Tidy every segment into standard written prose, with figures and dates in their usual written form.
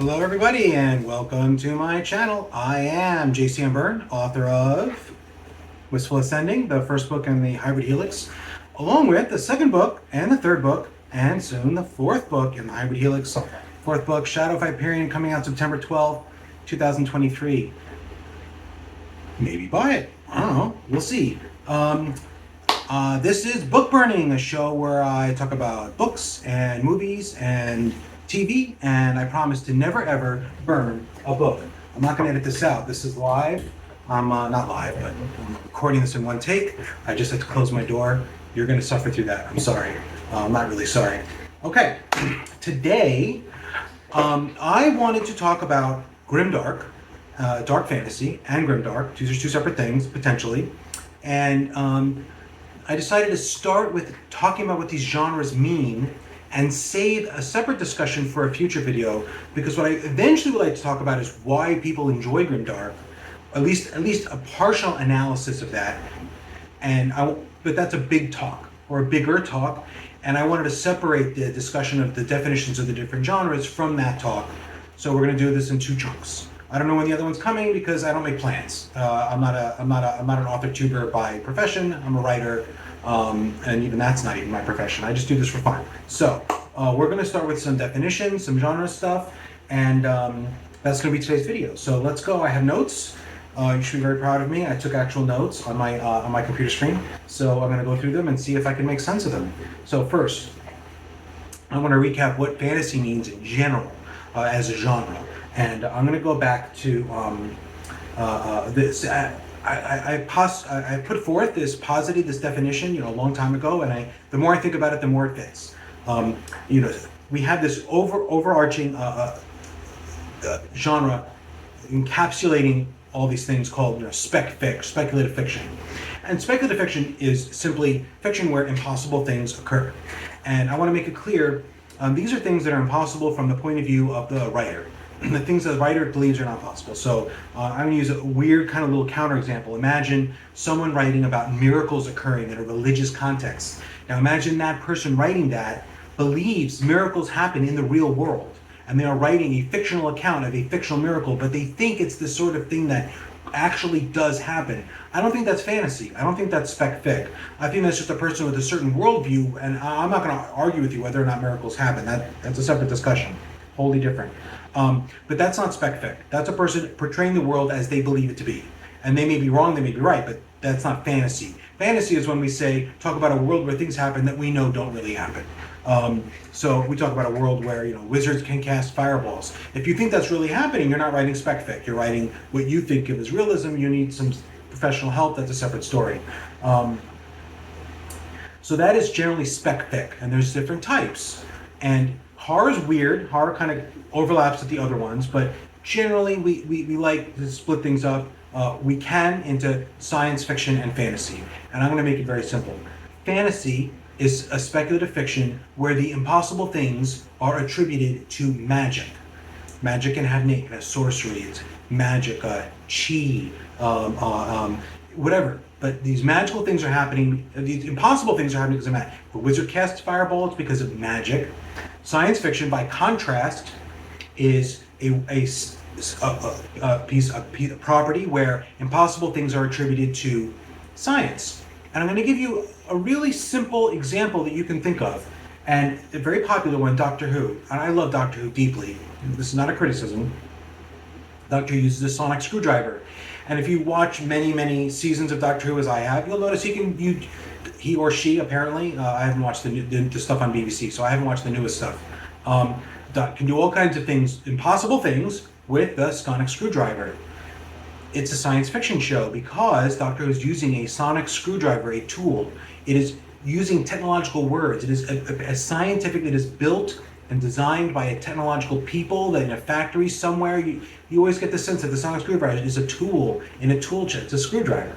Hello everybody and welcome to my channel. I am JCM Berne, author of Wistful Ascending, the first book in the Hybrid Helix, along with the second book and the third book, and soon the fourth book in the Hybrid Helix. Fourth book, Shadow of Hyperion, coming out September 12th, 2023. Maybe buy it. I don't know. We'll see. This is Book Burning, a show where I talk about books and movies and TV, and I promise to never ever burn a book. I'm not going to edit this out. This is live. I'm not live, but I'm recording this in one take. I just had to close my door. You're going to suffer through that. I'm sorry. I'm not really sorry. Okay, today I wanted to talk about Grimdark, dark fantasy, and Grimdark. These are two separate things, potentially. And I decided to start with talking about what these genres mean and save a separate discussion for a future video, because what I eventually would like to talk about is why people enjoy Grimdark, at least a partial analysis of that. But that's a big talk, or a bigger talk, and I wanted to separate the discussion of the definitions of the different genres from that talk. So we're going to do this in two chunks. I don't know when the other one's coming because I don't make plans. I'm not an author tuber by profession. I'm a writer. And even that's not even my profession. I just do this for fun. So we're going to start with some definitions, some genre stuff, and that's going to be today's video. So let's go. I have notes. You should be very proud of me. I took actual notes on my computer screen. So I'm going to go through them and see if I can make sense of them. So first, I want to recap what fantasy means in general as a genre, and I'm going to go back to this. I put forth this definition, a long time ago, and the more I think about it, the more it fits. We have this overarching genre encapsulating all these things called speculative fiction. And speculative fiction is simply fiction where impossible things occur. And I want to make it clear, these are things that are impossible from the point of view of the writer. The things that the writer believes are not possible. So I'm going to use a weird kind of little counterexample. Imagine someone writing about miracles occurring in a religious context. Now imagine that person writing that believes miracles happen in the real world, and they are writing a fictional account of a fictional miracle, but they think it's the sort of thing that actually does happen. I don't think that's fantasy. I don't think that's spec fic. I think that's just a person with a certain worldview, and I'm not going to argue with you whether or not miracles happen. That's a separate discussion. Wholly different. But that's not spec fic. That's a person portraying the world as they believe it to be. And they may be wrong, they may be right, but that's not fantasy. Fantasy is when we talk about a world where things happen that we know don't really happen. So we talk about a world where wizards can cast fireballs. If you think that's really happening, you're not writing spec fic. You're writing what you think of as realism. You need some professional help. That's a separate story. So that is generally spec fic, and there's different types. And horror is weird. Horror kind of overlaps with the other ones, but generally we like to split things up. We can into science fiction and fantasy. And I'm going to make it very simple. Fantasy is a speculative fiction where the impossible things are attributed to magic. Magic can have name, sorcery, it's magic, chi, whatever. But these magical things are happening, these impossible things are happening because of magic. The wizard casts fireballs because of magic. Science fiction, by contrast, is a piece of property where impossible things are attributed to science. And I'm going to give you a really simple example that you can think of, and a very popular one, Doctor Who. And I love Doctor Who deeply. This is not a criticism. Doctor Who uses a sonic screwdriver. And if you watch many seasons of Doctor Who, as I have, you'll notice he or she, apparently, I haven't watched the stuff on BBC, so I haven't watched the newest stuff, can do all kinds of things, impossible things, with the sonic screwdriver. It's a science fiction show because Doctor Who is using a sonic screwdriver, a tool. It is using technological words. It is a scientific, it is built and designed by a technological people that in a factory somewhere. You always get the sense that the sonic screwdriver is a tool in a tool chest. It's a screwdriver.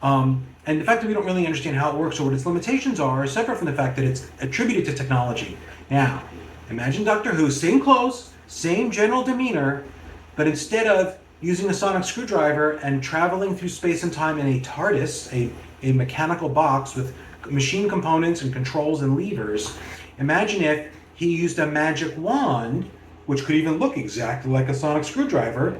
And the fact that we don't really understand how it works or what its limitations are separate from the fact that it's attributed to technology. Now, imagine Doctor Who, same clothes, same general demeanor, but instead of using a sonic screwdriver and traveling through space and time in a TARDIS, a mechanical box with machine components and controls and levers, imagine if he used a magic wand which could even look exactly like a sonic screwdriver,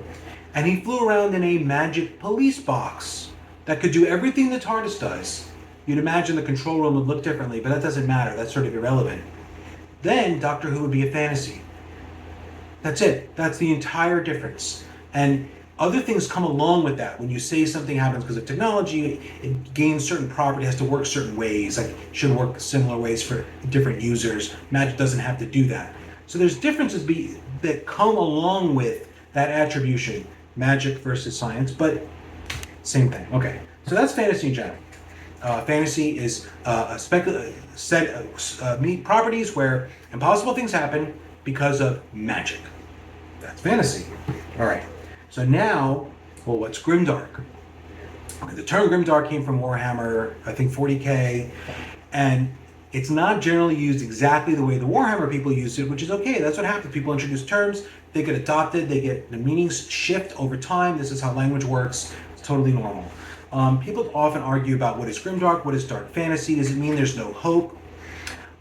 and he flew around in a magic police box that could do everything the TARDIS does. You'd imagine the control room would look differently, but that doesn't matter. That's sort of irrelevant. Then Doctor Who would be a fantasy. That's it. That's the entire difference. And other things come along with that. When you say something happens because of technology, it gains certain property, has to work certain ways, like it should work similar ways for different users. Magic doesn't have to do that. So there's differences that come along with that attribution, magic versus science, but same thing. Okay, so that's fantasy in general. Fantasy is a properties where impossible things happen because of magic. That's fantasy. All right. So now, well, what's Grimdark? The term Grimdark came from Warhammer, I think 40K, and it's not generally used exactly the way the Warhammer people used it, which is okay. That's what happens. People introduce terms, they get adopted, the meanings shift over time. This is how language works. It's totally normal. People often argue about what is Grimdark, what is dark fantasy. Does it mean there's no hope?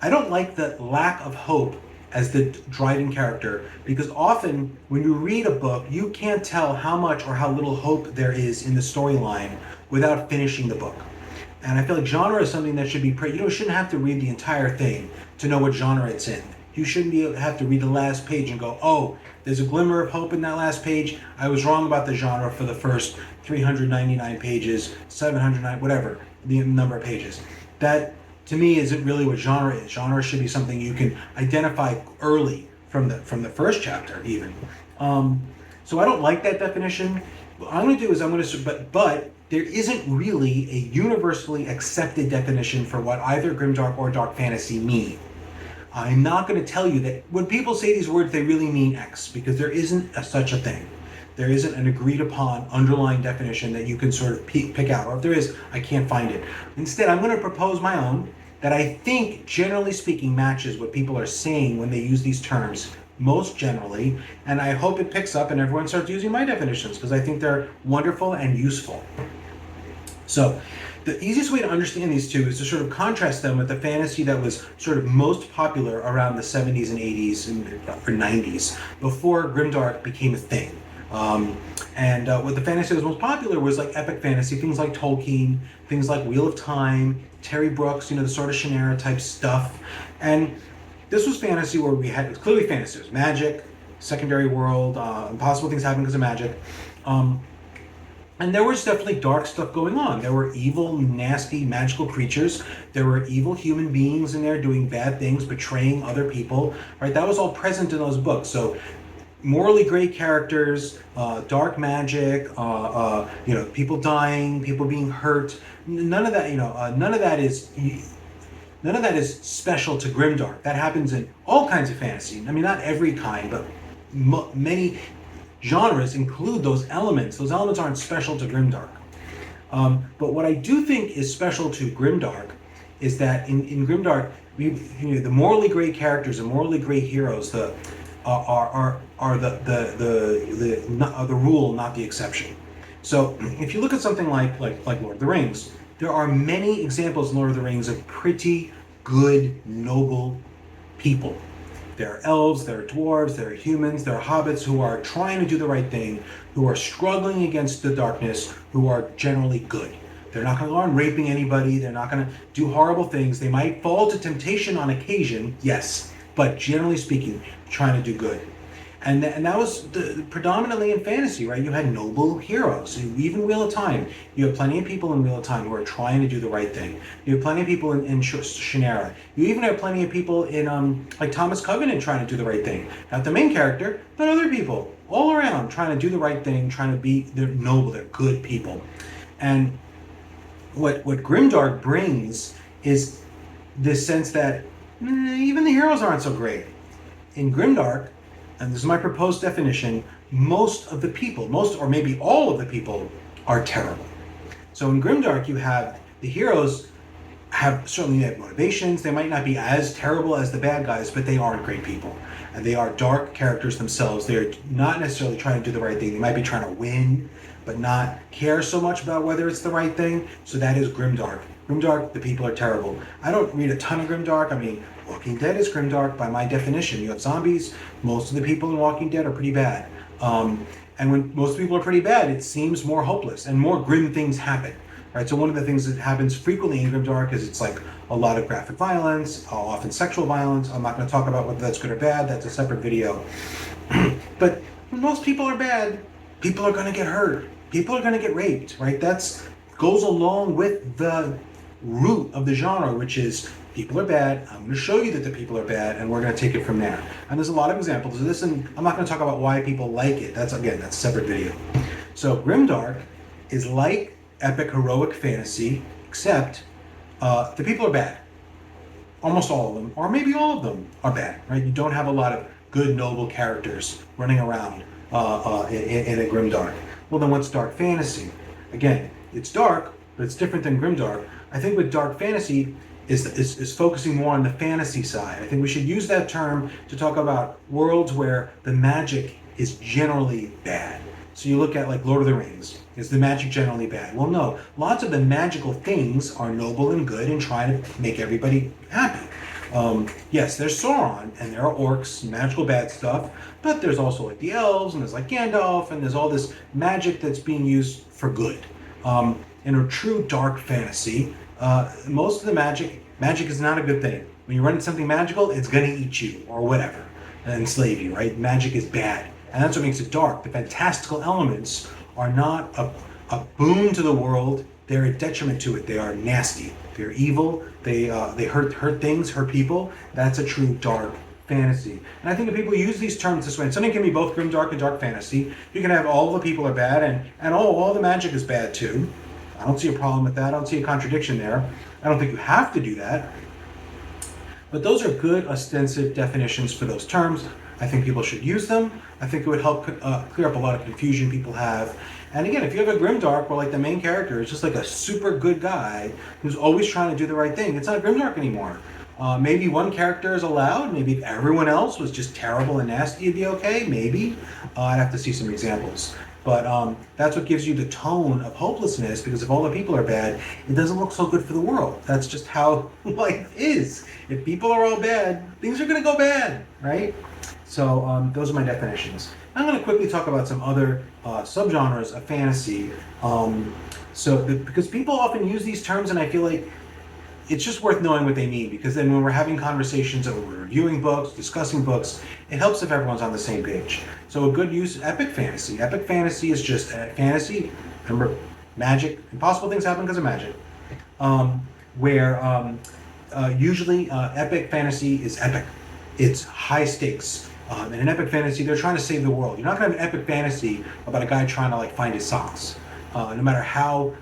I don't like the lack of hope as the driving character, because often when you read a book, you can't tell how much or how little hope there is in the storyline without finishing the book. And I feel like genre is something that should be, you shouldn't have to read the entire thing to know what genre it's in. You shouldn't have to read the last page and go, oh, there's a glimmer of hope in that last page. I was wrong about the genre for the first 399 pages, 709, whatever, the number of pages. That, to me, isn't really what genre is. Genre should be something you can identify early from the first chapter, even. So I don't like that definition. What I'm going to do is but there isn't really a universally accepted definition for what either Grimdark or dark fantasy mean. I'm not going to tell you that when people say these words, they really mean X, because there isn't such a thing. There isn't an agreed upon underlying definition that you can sort of pick out. Or if there is, I can't find it. Instead, I'm going to propose my own that I think, generally speaking, matches what people are saying when they use these terms, most generally. And I hope it picks up and everyone starts using my definitions, because I think they're wonderful and useful. So the easiest way to understand these two is to sort of contrast them with the fantasy that was sort of most popular around the 70s and 80s or 90s, before Grimdark became a thing. What the fantasy that was most popular was like epic fantasy, things like Tolkien, things like Wheel of Time, Terry Brooks, the sort of Shannara type stuff. And this was fantasy where it was clearly fantasy. It was magic, secondary world, impossible things happen because of magic. And there was definitely dark stuff going on. There were evil, nasty, magical creatures. There were evil human beings in there doing bad things, betraying other people. Right? That was all present in those books. So morally gray characters, dark magic, people dying, people being hurt. None of that, none of that is special to Grimdark. That happens in all kinds of fantasy. I mean, not every kind, but many genres include those elements. Those elements aren't special to Grimdark. But what I do think is special to Grimdark is that in Grimdark, the morally gray characters, the morally gray heroes, are the rule, not the exception. So if you look at something like Lord of the Rings, there are many examples in Lord of the Rings of pretty good, noble people. There are elves, there are dwarves, there are humans, there are hobbits who are trying to do the right thing, who are struggling against the darkness, who are generally good. They're not going to go on raping anybody, they're not going to do horrible things. They might fall to temptation on occasion, yes, but generally speaking, trying to do good. And that was predominantly in fantasy, right? You had noble heroes. Even Wheel of Time, you have plenty of people in Wheel of Time who are trying to do the right thing. You have plenty of people in Shannara. You even have plenty of people in like Thomas Covenant trying to do the right thing. Not the main character, but other people all around trying to do the right thing, trying to be, they're noble, they're good people. And what Grimdark brings is this sense that even the heroes aren't so great. In Grimdark, and this is my proposed definition, most of the people, or maybe all of the people, are terrible. So in Grimdark, you have the heroes certainly have motivations. They might not be as terrible as the bad guys, but they aren't great people. And they are dark characters themselves. They're not necessarily trying to do the right thing. They might be trying to win, but not care so much about whether it's the right thing. So that is Grimdark. Grimdark, the people are terrible. I don't read a ton of Grimdark. I mean, Walking Dead is Grimdark by my definition. You have zombies. Most of the people in Walking Dead are pretty bad. And when most people are pretty bad, it seems more hopeless and more grim things happen. Right? So one of the things that happens frequently in Grimdark is it's like a lot of graphic violence, often sexual violence. I'm not going to talk about whether that's good or bad. That's a separate video. But when most people are bad, people are going to get hurt. People are going to get raped. Right? That's goes along with the root of the genre, which is people are bad. I'm going to show you that the people are bad, and we're going to take it from there. And there's a lot of examples of this, and I'm not going to talk about why people like it. That's a separate video. So Grimdark is like epic heroic fantasy, except the people are bad. Almost all of them, or maybe all of them, are bad. Right? You don't have a lot of good, noble characters running around in a Grimdark. Well, then what's dark fantasy? Again, it's dark, but it's different than Grimdark. I think with dark fantasy is focusing more on the fantasy side. I think we should use that term to talk about worlds where the magic is generally bad. So you look at like Lord of the Rings. Is the magic generally bad? Well, no. Lots of the magical things are noble and good and try to make everybody happy. Yes, there's Sauron and there are orcs, magical bad stuff, but there's also like the elves and there's like Gandalf and there's all this magic that's being used for good. In a true dark fantasy, most of the magic is not a good thing. When you run into something magical, it's going to eat you or whatever, and enslave you, right? Magic is bad. And that's what makes it dark. The fantastical elements are not a boon to the world. They're a detriment to it. They are nasty. They're evil. They hurt things, hurt people. That's a true dark fantasy. And I think if people use these terms this way, and something can be both grimdark and dark fantasy, you can have all the people are bad and all the magic is bad too. I don't see a problem with that. I don't see a contradiction there. I don't think you have to do that. But those are good, ostensive definitions for those terms. I think people should use them. I think it would help clear up a lot of confusion people have. And again, if you have a Grimdark where like the main character is just like a super good guy who's always trying to do the right thing, it's not Grimdark anymore. Maybe one character is allowed. Maybe if everyone else was just terrible and nasty, it'd be okay. Maybe. I'd have to see some examples. But that's what gives you the tone of hopelessness, because if all the people are bad, it doesn't look so good for the world. That's just how life is. If people are all bad, things are going to go bad, right? So those are my definitions. I'm going to quickly talk about some other subgenres of fantasy. Because people often use these terms, and I feel like it's just worth knowing what they mean, because then when we're having conversations or we're reviewing books, discussing books, it helps if everyone's on the same page. So a good use, epic fantasy. Epic fantasy is just fantasy. Remember, magic, impossible things happen because of magic. Usually epic fantasy is epic. It's high stakes. In an epic fantasy, they're trying to save the world. You're not going to have an epic fantasy about a guy trying to like find his socks, no matter how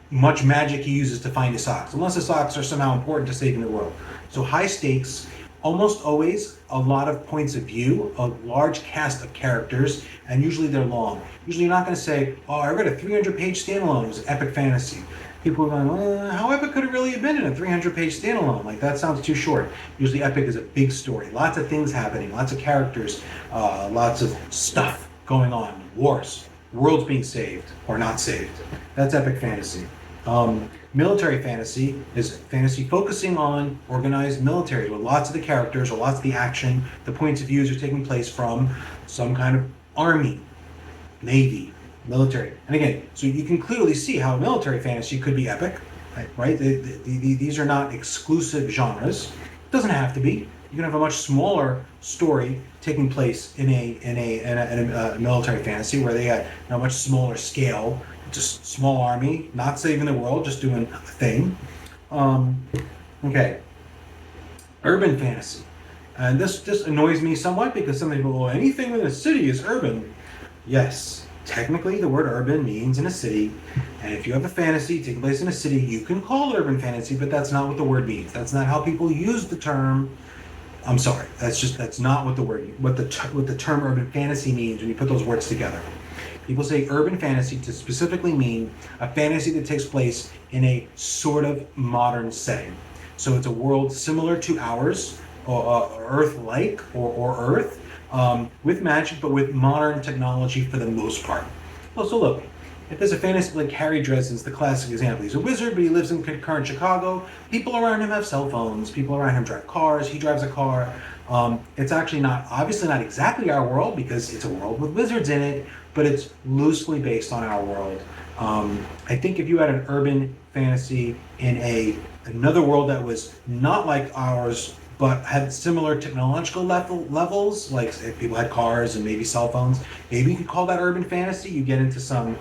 much magic he uses to find his socks, unless the socks are somehow important to saving the world. So high stakes, almost always a lot of points of view, a large cast of characters, and usually they're long. Usually you're not going to say, oh, I read a 300-page standalone, it was an epic fantasy. People are going, well, how epic could it really have been in a 300-page standalone? Like, that sounds too short. Usually epic is a big story. Lots of things happening, lots of characters, lots of stuff going on, wars, worlds being saved or not saved. That's epic fantasy. Military fantasy is fantasy focusing on organized military, where lots of the characters or lots of the action, the points of views are taking place from some kind of army, navy, military. And again, so you can clearly see how military fantasy could be epic, right? These are not exclusive genres. It doesn't have to be. You can have a much smaller story taking place in a military fantasy where they had a much smaller scale, just small army, not saving the world, just doing a thing. Okay. Urban fantasy. And this annoys me somewhat because some people, well, anything in a city is urban. Yes, technically the word urban means in a city. And if you have a fantasy taking place in a city, you can call it urban fantasy, but that's not what the word means. That's not how people use the term. I'm sorry. That's not what the term urban fantasy means when you put those words together. People say urban fantasy to specifically mean a fantasy that takes place in a sort of modern setting. So it's a world similar to ours, or Earth-like, or Earth, with magic, but with modern technology for the most part. Well, so look, if there's a fantasy, like Harry Dresden's the classic example. He's a wizard, but he lives in current Chicago. People around him have cell phones. People around him drive cars. He drives a car. It's actually obviously not exactly our world because it's a world with wizards in it, but it's loosely based on our world. I think if you had an urban fantasy in another world that was not like ours, but had similar technological levels, like if people had cars and maybe cell phones, maybe you could call that urban fantasy. You get into some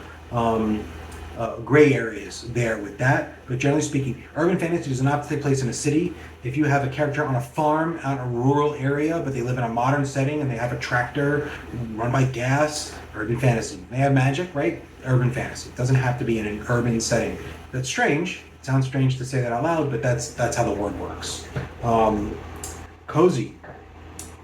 gray areas there with that. But generally speaking, urban fantasy does not take place in a city. If you have a character on a farm out in a rural area, but they live in a modern setting and they have a tractor run by gas, urban fantasy. They have magic, right? Urban fantasy. It doesn't have to be in an urban setting. That's strange. It sounds strange to say that out loud, but that's how the word works. Cozy.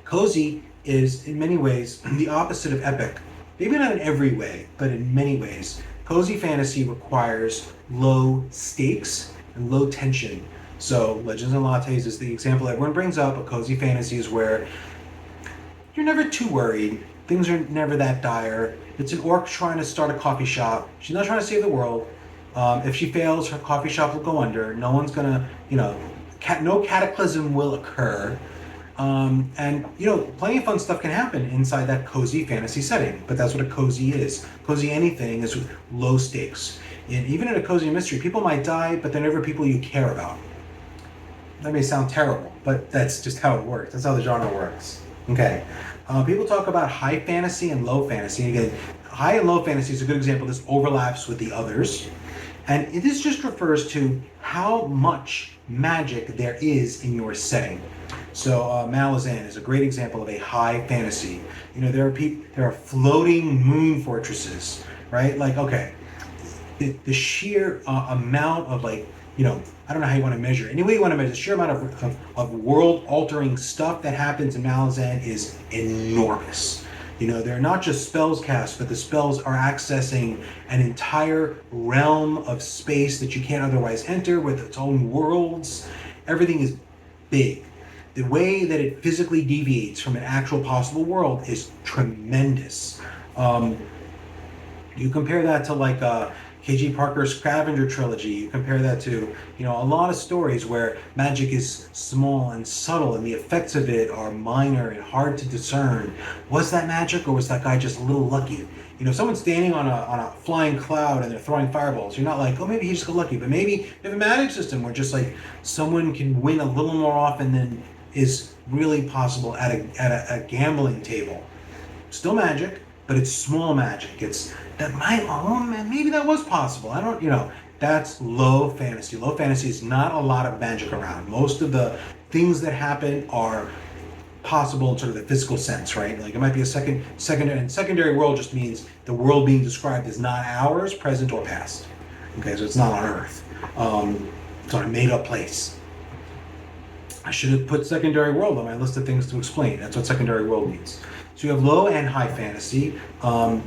Cozy is in many ways the opposite of epic. Maybe not in every way, but in many ways. Cozy fantasy requires low stakes and low tension. So Legends and Lattes is the example everyone brings up. A cozy fantasy is where you're never too worried. Things are never that dire. It's an orc trying to start a coffee shop. She's not trying to save the world. If she fails, her coffee shop will go under. No one's gonna, no cataclysm will occur. And plenty of fun stuff can happen inside that cozy fantasy setting, but that's what a cozy is. Cozy anything is with low stakes. And even in a cozy mystery, people might die, but they're never people you care about. That may sound terrible, but that's just how it works. That's how the genre works. Okay. People talk about high fantasy and low fantasy. And again, high and low fantasy is a good example. This overlaps with the others. And this just refers to how much magic there is in your setting. So Malazan is a great example of a high fantasy. There are floating moon fortresses, right? Like, okay, the sheer amount of I don't know how you want to measure it. Any way you want to measure the sheer amount of world-altering stuff that happens in Malazan is enormous. They're not just spells cast, but the spells are accessing an entire realm of space that you can't otherwise enter with its own worlds. Everything is big. The way that it physically deviates from an actual possible world is tremendous. You compare that to K.G. Parker's Scavenger trilogy. You compare that to, a lot of stories where magic is small and subtle and the effects of it are minor and hard to discern. Was that magic or was that guy just a little lucky? Someone's standing on a flying cloud and they're throwing fireballs. You're not like, oh, maybe he just got lucky. But maybe you have a magic system where just someone can win a little more often than is really possible at a gambling table. Still magic, but it's small magic. Maybe that was possible. That's low fantasy. Low fantasy is not a lot of magic around. Most of the things that happen are possible in sort of the physical sense, right? Like it might be a secondary world just means the world being described is not ours, present or past. Okay, so it's not on Earth. It's on a made-up place. I should have put secondary world on my list of things to explain. That's what secondary world means. So you have low and high fantasy. And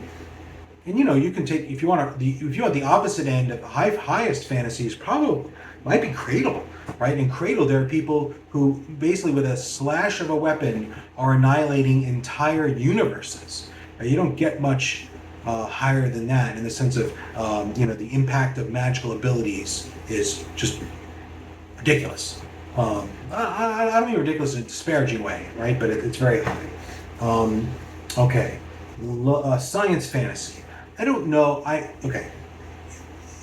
you can take, if you want the opposite end of the highest fantasies, probably might be Cradle, right? In Cradle, there are people who basically with a slash of a weapon are annihilating entire universes. Right? You don't get much higher than that in the sense of, the impact of magical abilities is just ridiculous. I don't mean ridiculous in a disparaging way, right? But it's very high. Okay. Science fantasy. I don't know.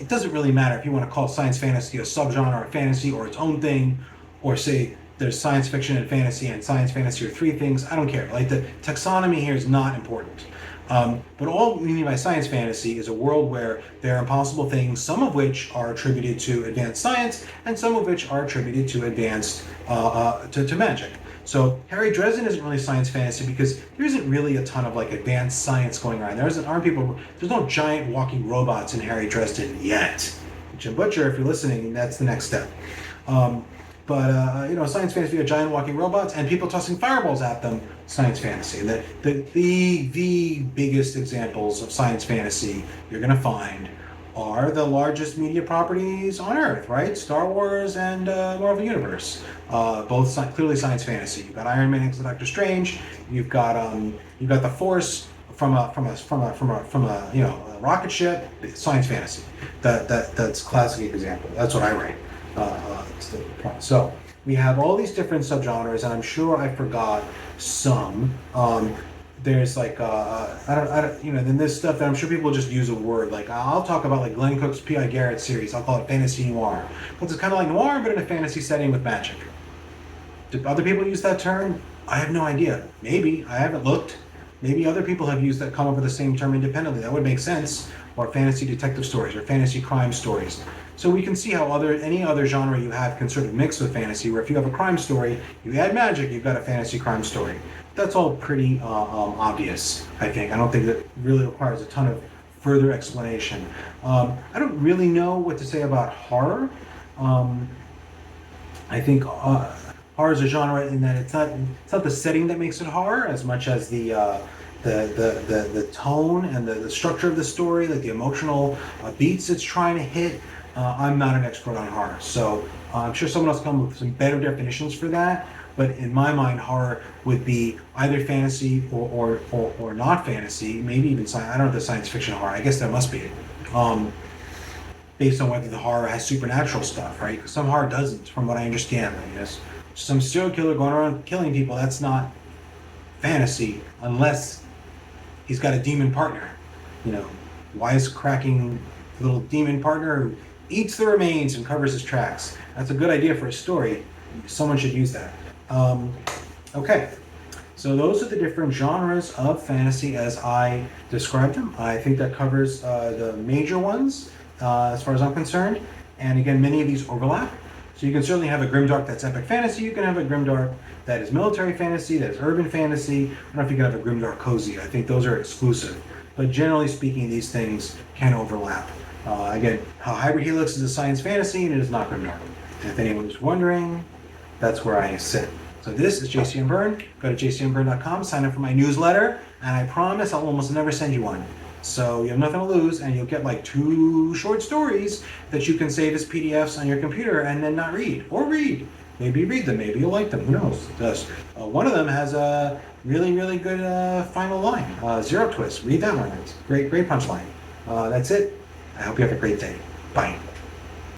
It doesn't really matter if you want to call science fantasy a subgenre of fantasy or its own thing, or say there's science fiction and science fantasy are three things. I don't care. The taxonomy here is not important. But all we mean by science fantasy is a world where there are impossible things, some of which are attributed to advanced science, and some of which are attributed to advanced to magic. So Harry Dresden isn't really science fantasy because there isn't really a ton of advanced science going on. There's no giant walking robots in Harry Dresden yet. Jim Butcher, if you're listening, that's the next step. Science fantasy are giant walking robots and people tossing fireballs at them. Science fantasy. The biggest examples of science fantasy you're going to find are the largest media properties on Earth, right? Star Wars and Marvel Universe, both clearly science fantasy. You've got Iron Man and Doctor Strange. You've got the Force, a rocket ship, science fantasy. That's classic example. That's what I write. So we have all these different subgenres, and I'm sure I forgot some. There's like then there's stuff that I'm sure people just use a word. Like I'll talk about like Glenn Cook's P.I. Garrett series. I'll call it fantasy noir because it's kind of like noir but in a fantasy setting with magic. Do other people use that term? I have no idea. Maybe. I haven't looked. Maybe other people have used that, come up with the same term independently. That would make sense. Or fantasy detective stories or fantasy crime stories. So we can see how any other genre you have can sort of mix with fantasy, where if you have a crime story, you add magic, you've got a fantasy crime story. That's all pretty obvious, I think. I don't think that really requires a ton of further explanation. I don't really know what to say about horror. I think horror is a genre in that it's not the setting that makes it horror as much as the tone and the structure of the story, like the emotional beats it's trying to hit. I'm not an expert on horror, so I'm sure someone else will come up with some better definitions for that. But in my mind, horror would be either fantasy or not fantasy, maybe even science. I don't know if there's science fiction horror. I guess there must be. Based on whether the horror has supernatural stuff, right? Because some horror doesn't, from what I understand. I guess some serial killer going around killing people, that's not fantasy unless he's got a demon partner. Wisecracking little demon partner who eats the remains and covers his tracks. That's a good idea for a story. Someone should use that. Okay, so those are the different genres of fantasy as I described them. I think that covers the major ones as far as I'm concerned. And again, many of these overlap. So you can certainly have a Grimdark that's epic fantasy. You can have a Grimdark that is military fantasy, that is urban fantasy. I don't know if you can have a Grimdark cozy. I think those are exclusive. But generally speaking, these things can overlap. Again, Hybrid Helix is a science fantasy and it is not Grimdark. And if anyone is wondering, that's where I sit. So this is JCM Berne. Go to jcmberne.com, sign up for my newsletter, and I promise I'll almost never send you one. So you have nothing to lose, and you'll get like 2 short stories that you can save as PDFs on your computer and then not read. Or read. Maybe read them, maybe you'll like them, who knows. One of them has a really, really good final line. Zero twist, read that one. It's great punchline. That's it. I hope you have a great day. Bye.